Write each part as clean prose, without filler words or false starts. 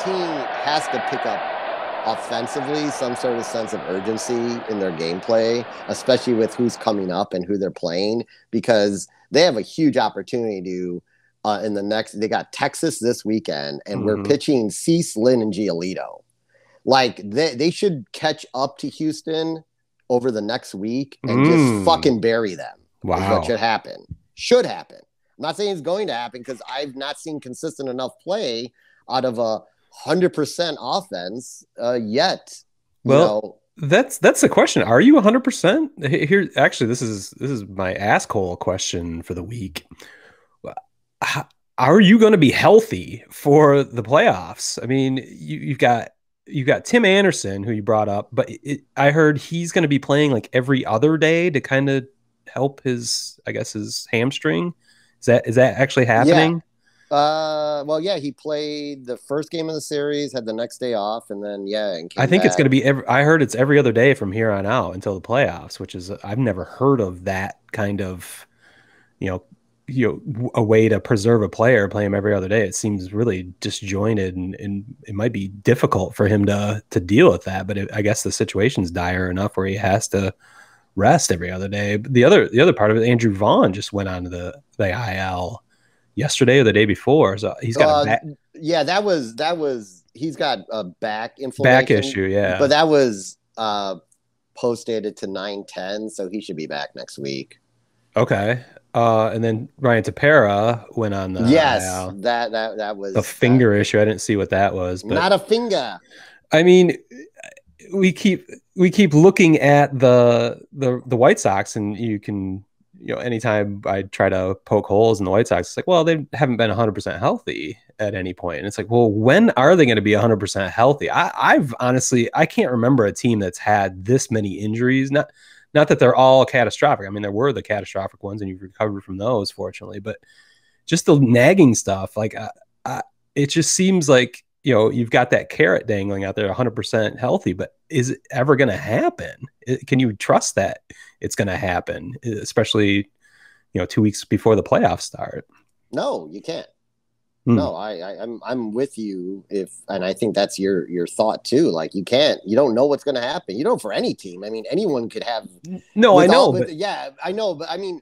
team has to pick up offensively some sort of sense of urgency in their gameplay, especially with who's coming up and who they're playing, because they have a huge opportunity to in the next. They got Texas this weekend, and we're pitching Cease, Lynn, and Giolito. Like they should catch up to Houston over the next week and just fucking bury them. Wow, is what should happen. Should happen. I'm not saying it's going to happen because I've not seen consistent enough play out of a 100% offense yet. Well, that's the question. Are you 100%? Here, actually, this is my asshole question for the week. Are you going to be healthy for the playoffs? I mean, you've got Tim Anderson, who you brought up, but I heard he's going to be playing like every other day to kind of help his hamstring. Is that actually happening? Well, yeah, he played the first game of the series, had the next day off, and then and I think it's going to be I heard it's every other day from here on out until the playoffs, which is I've never heard of that kind of a way to preserve a player, play him every other day. It seems really disjointed, and it might be difficult for him to deal with that. But I guess the situation's dire enough where he has to rest every other day. But the other part of it, Andrew Vaughn just went on to the IL yesterday or the day before. So he's got that was he's got a back inflammation. Back issue, yeah. But that was post-dated to 9/10, so he should be back next week. Okay. And then Ryan Tepera went on the IL. That was the finger issue. I didn't see what that was, but not a finger. I mean, we keep looking at the White Sox, and you can, anytime I try to poke holes in the White Sox, it's like, well, they haven't been 100% healthy at any point. And it's like, well, when are they going to be 100% healthy? I've honestly, I can't remember a team that's had this many injuries. Not that they're all catastrophic. I mean, there were the catastrophic ones, and you've recovered from those, fortunately. But just the nagging stuff, like it just seems like, you've got that carrot dangling out there, 100% healthy. But is it ever going to happen? Can you trust that it's going to happen, especially 2 weeks before the playoffs start? No, you can't. No, I'm with you. And I think that's your thought too. Like you don't know what's going to happen. For any team. I mean, anyone could have. No, I know. I know. But I mean,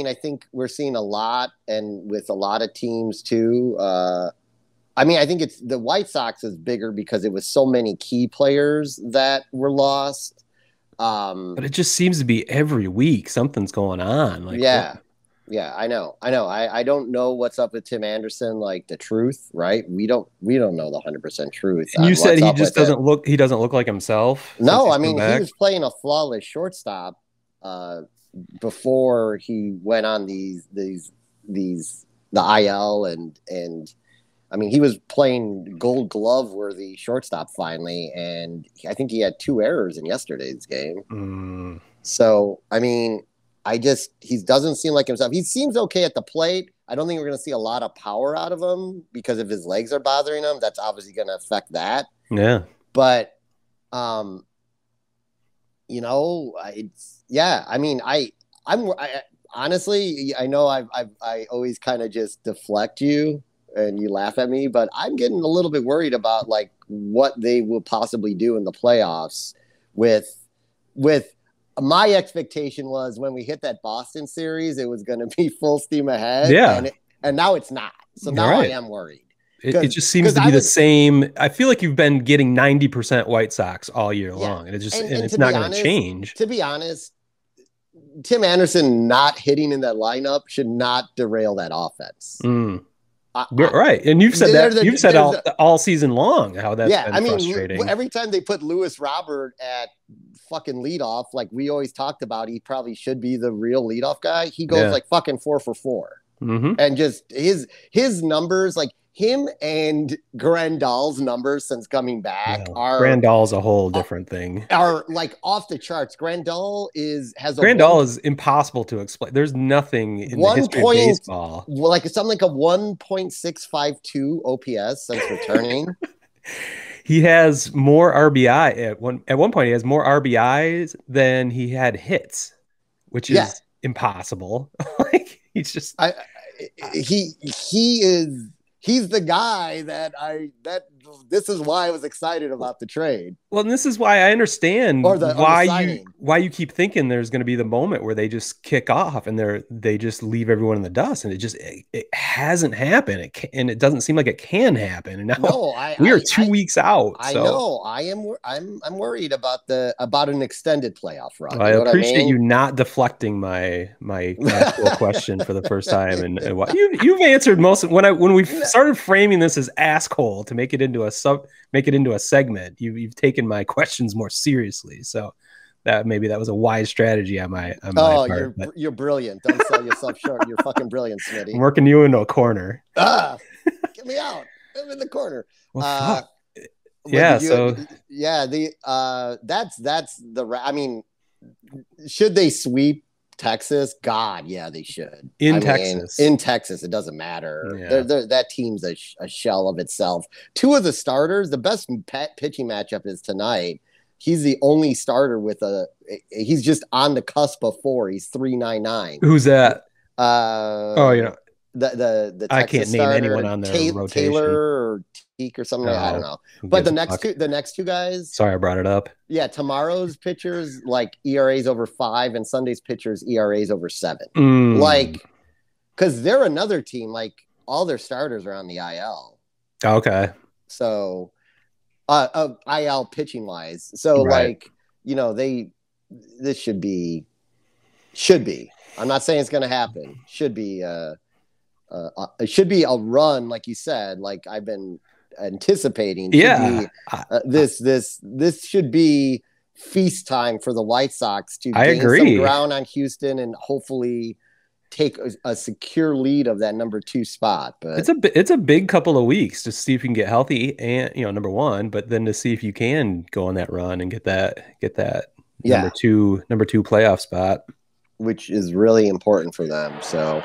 I think we're seeing a lot, and with a lot of teams too. I mean, I think it's the White Sox is bigger because it was so many key players that were lost. But it just seems to be every week something's going on. Like, yeah, I know. I don't know what's up with Tim Anderson, like the truth, right? We don't know the 100% truth. And you said he just doesn't look. He doesn't look like himself. No, I mean he was playing a flawless shortstop before he went on the IL, and I mean he was playing Gold Glove worthy shortstop finally, and I think he had 2 errors in yesterday's game. So I mean. He doesn't seem like himself. He seems okay at the plate. I don't think we're going to see a lot of power out of him because if his legs are bothering him, that's obviously going to affect that. Yeah. But, I mean, I'm honestly, I know I always kind of just deflect you and you laugh at me, but I'm getting a little bit worried about like what they will possibly do in the playoffs with my expectation was when we hit that Boston series, it was going to be full steam ahead. Yeah. And now it's not. So now I am worried. It just seems to be the same. I feel like you've been getting 90% White Sox all year long, and it's not going to change. To be honest, Tim Anderson not hitting in that lineup should not derail that offense. Right. And you've said all season long how that's been frustrating. Every time they put Lewis Robert at fucking leadoff, like we always talked about, he probably should be the real leadoff guy. He goes like fucking 4 for 4. And just his numbers, like him and Grandal's numbers since coming back are Grandal's a whole different thing. Are like off the charts. Grandal is impossible to explain. There's nothing in the history of baseball. Like something like a 1.652 OPS since returning. He has more RBI at one point. He has more RBIs than he had hits, which is impossible. Like he's just he is he's the guy that this is why I was excited about the trade. Well, and this is why I understand Or the signing. why you keep thinking there's going to be the moment where they just kick off and they just leave everyone in the dust, and it hasn't happened. And it doesn't seem like it can happen. And now we are 2 weeks out. I know. I'm worried about an extended playoff run. Well, I appreciate you not deflecting my actual question for the first time, and you've answered most of, when we started framing this as asshole to make it into a segment. You've taken my questions more seriously, so that was a wise strategy on my part. You're brilliant. Don't sell yourself short. You're fucking brilliant, Smitty. I'm working you into a corner. Get me out. I'm in the corner. Well, fuck. That's I mean, should they sweep Texas? God, yeah, they should. In Texas, it doesn't matter. Yeah. That team's a shell of itself. Two of the starters, the best pitching matchup is tonight. He's the only starter he's just on the cusp of 4. He's 3.99. Who's that? The Texas I can't name anyone on their rotation. Taylor or Teak or something. I don't know. But the next two guys. Sorry, I brought it up. Yeah, tomorrow's pitchers like ERAs over 5, and Sunday's pitchers ERAs over 7. Like, because they're another team. Like all their starters are on the IL. Okay. So, IL pitching wise. So right. This should be. I'm not saying it's going to happen. Should be. It should be a run, like you said, like I've been anticipating. This should be feast time for the White Sox to gain some ground on Houston and hopefully take a secure lead of that number 2 spot. But it's a big couple of weeks to see if you can get healthy and number 1, but then to see if you can go on that run and get that number two playoff spot, which is really important for them. So.